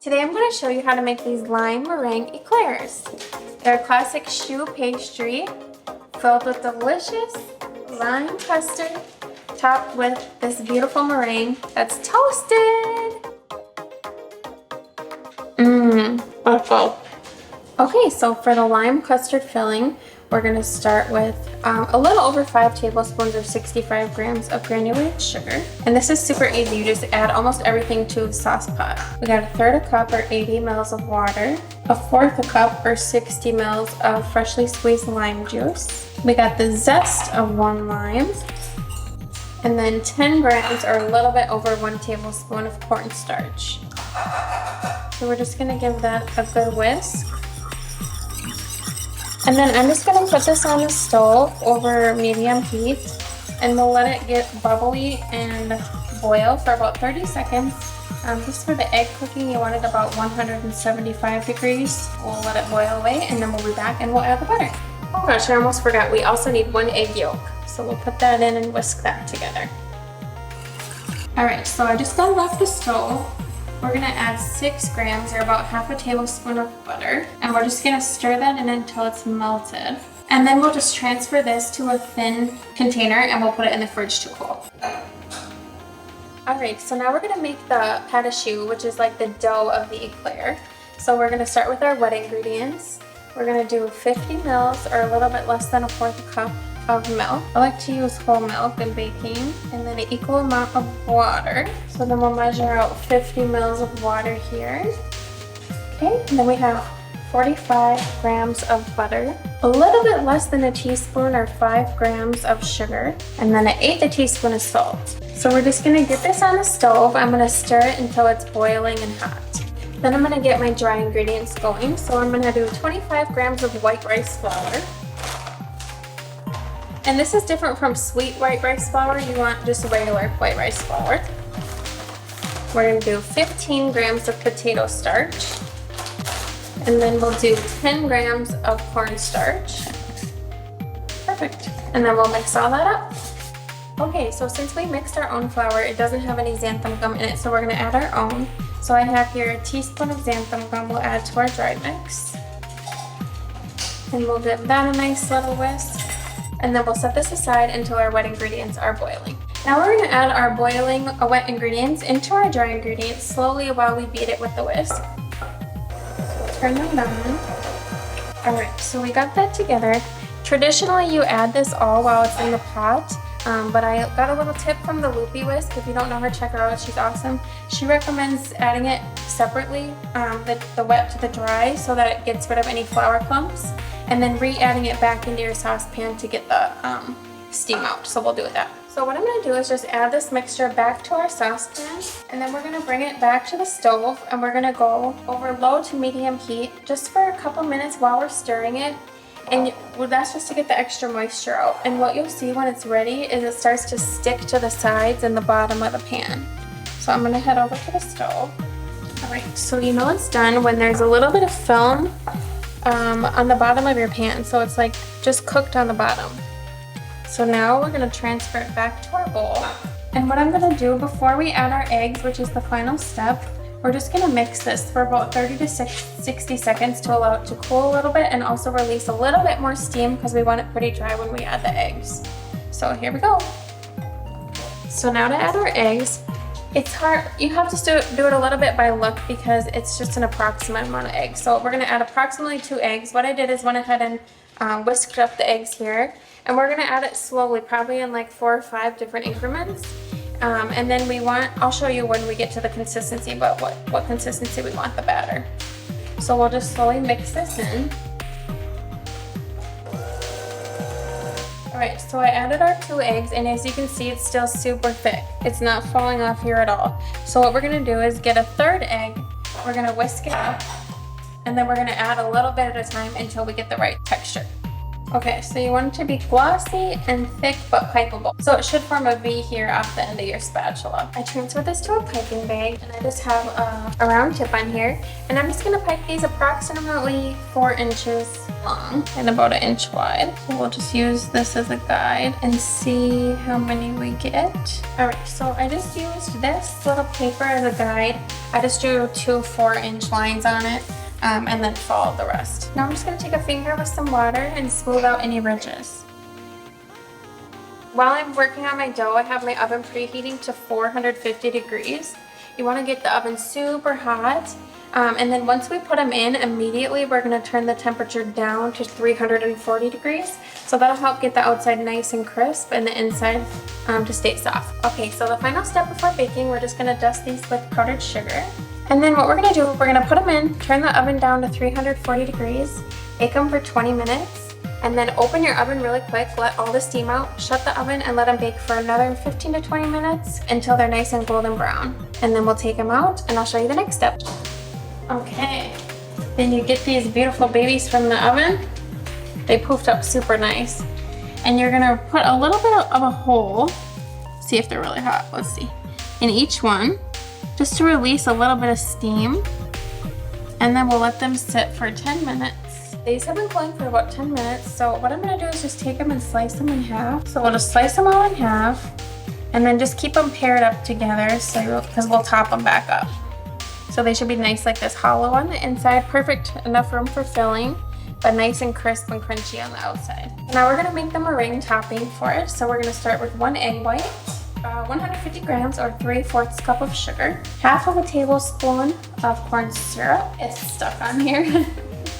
Today I'm going to show you how to make these lime meringue eclairs. They're a classic choux pastry filled with delicious lime custard topped with this beautiful meringue that's toasted. Okay, so for the lime custard filling, we're going to start with a little over 5 tablespoons or 65 grams of granulated sugar. And this is super easy. You just add almost everything to the sauce pot. We got 1/3 cup or 80 mils of water, 1/4 cup or 60 mils of freshly squeezed lime juice. We got the zest of 1 lime, and then 10 grams or a little bit over 1 tablespoon of cornstarch. So we're just going to give that a good whisk. And then I'm just going to put this on the stove over medium heat, and we'll let it get bubbly and boil for about 30 seconds. Just for the egg cooking, you want it about 175 degrees. We'll let it boil away, and then we'll be back and we'll add the butter. Oh gosh, I almost forgot. We also need 1 egg yolk. So we'll put that in and whisk that together. Alright, so I just got it off the stove. We're going to add 6 grams or about half a tablespoon of butter, and we're just going to stir that in until it's melted. And then we'll just transfer this to a thin container and we'll put it in the fridge to cool. Alright, so now we're going to make the pâte à choux, which is like the dough of the eclair. So we're going to start with our wet ingredients. We're going to do 50 mils or a little bit less than 1/4 cup of milk. I like to use whole milk in baking, and then an equal amount of water. So then we'll measure out 50 mils of water here. Okay, and then we have 45 grams of butter, a little bit less than a teaspoon or 5 grams of sugar, and then 1/8 teaspoon of salt. So we're just gonna get this on the stove. I'm gonna stir it until it's boiling and hot. Then I'm gonna get my dry ingredients going. So I'm gonna do 25 grams of white rice flour. And this is different from sweet white rice flour. You want just regular white rice flour. We're going to do 15 grams of potato starch. And then we'll do 10 grams of cornstarch. Perfect. And then we'll mix all that up. Okay, so since we mixed our own flour, it doesn't have any xanthan gum in it, so we're going to add our own. So I have here a teaspoon of xanthan gum we'll add to our dry mix. And we'll give that a nice little whisk. And then we'll set this aside until our wet ingredients are boiling. Now we're going to add our boiling wet ingredients into our dry ingredients slowly while we beat it with the whisk. Turn them on. Alright, so we got that together. Traditionally you add this all while it's in the pot, but I got a little tip from the Loopy Whisk. If you don't know her, check her out, she's awesome. She recommends adding it separately, the wet to the dry, so that it gets rid of any flour clumps, and then re-adding it back into your saucepan to get the steam out. So we'll do that. So what I'm going to do is just add this mixture back to our saucepan, and then we're going to bring it back to the stove, and we're going to go over low to medium heat just for a couple minutes while we're stirring it. And that's just to get the extra moisture out. And what you'll see when it's ready is it starts to stick to the sides and the bottom of the pan. So I'm going to head over to the stove. Alright, so you know it's done when there's a little bit of film on the bottom of your pan, so it's like just cooked on the bottom. So now we're going to transfer it back to our bowl. And what I'm going to do before we add our eggs, which is the final step, we're just going to mix this for about 30 to 60 seconds to allow it to cool a little bit and also release a little bit more steam because we want it pretty dry when we add the eggs. So here we go. So now to add our eggs, it's hard, you have to do it a little bit by look because it's just an approximate amount of eggs. So we're going to add approximately 2 eggs. What I did is went ahead and whisked up the eggs here, and we're going to add it slowly, probably in like 4 or 5 different increments. And then I'll show you when we get to the consistency, but what consistency we want the batter. So we'll just slowly mix this in. Alright, so I added our 2 eggs, and as you can see, it's still super thick. It's not falling off here at all. So what we're going to do is get a 3rd egg, we're going to whisk it up, and then we're going to add a little bit at a time until we get the right texture. Okay, so you want it to be glossy and thick but pipeable. So it should form a V here off the end of your spatula. I transferred this to a piping bag and I just have a round tip on here. And I'm just gonna pipe these approximately 4 inches long and about 1 inch wide. So we'll just use this as a guide and see how many we get. All right, so I just used this little paper as a guide. I just drew 2 4-inch lines on it. And then follow the rest. Now I'm just going to take a finger with some water and smooth out any ridges. While I'm working on my dough, I have my oven preheating to 450 degrees. You want to get the oven super hot. And then once we put them in, immediately we're going to turn the temperature down to 340 degrees. So that'll help get the outside nice and crisp and the inside to stay soft. Okay, so the final step before baking, we're just going to dust these with powdered sugar. And then what we're gonna do, we're gonna put them in, turn the oven down to 340 degrees, bake them for 20 minutes, and then open your oven really quick, let all the steam out, shut the oven, and let them bake for another 15 to 20 minutes until they're nice and golden brown. And then we'll take them out, and I'll show you the next step. Okay, then you get these beautiful babies from the oven. They poofed up super nice. And you're gonna put a little bit of a hole, see if they're really hot, let's see, in each one, just to release a little bit of steam, and then we'll let them sit for 10 minutes. These have been cooling for about 10 minutes, so what I'm gonna do is just take them and slice them in half. So we'll just slice them all in half, and then just keep them paired up together, so because we'll top them back up. So they should be nice like this, hollow on the inside, perfect enough room for filling, but nice and crisp and crunchy on the outside. Now we're gonna make the meringue topping for it, so we're gonna start with 1 egg white, 150 grams or 3/4 cup of sugar, half of a tablespoon of corn syrup. It's stuck on here.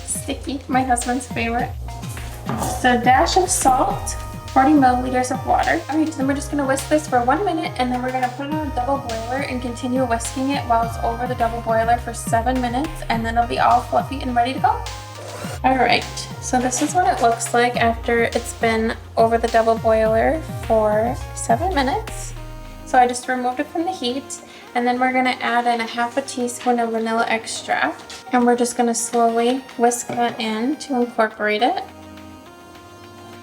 Sticky, my husband's favorite. Just a dash of salt, 40 milliliters of water. All right, then we're just gonna whisk this for 1 minute, and then we're gonna put it on a double boiler and continue whisking it while it's over the double boiler for 7 minutes, and then it'll be all fluffy and ready to go. All right, so this is what it looks like after it's been over the double boiler for 7 minutes. So I just removed it from the heat, and then we're gonna add in 1/2 teaspoon of vanilla extract, and we're just gonna slowly whisk that in to incorporate it.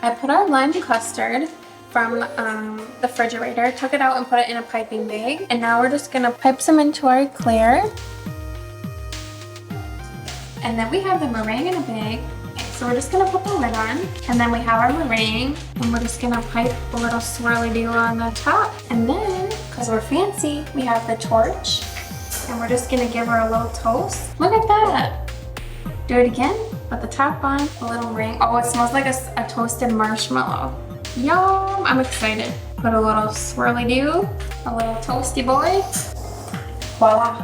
I put our lime custard from the refrigerator, took it out and put it in a piping bag, and now we're just gonna pipe some into our Éclair. And then we have the meringue in a bag. So we're just gonna put the lid on, and then we have our meringue, and we're just gonna pipe a little swirly-do on the top. And then, because we're fancy, we have the torch, and we're just gonna give her a little toast. Look at that! Do it again, put the top on, a little ring. Oh, it smells like a toasted marshmallow. Yum! I'm excited. Put a little swirly-do, a little toasty boy. Voila!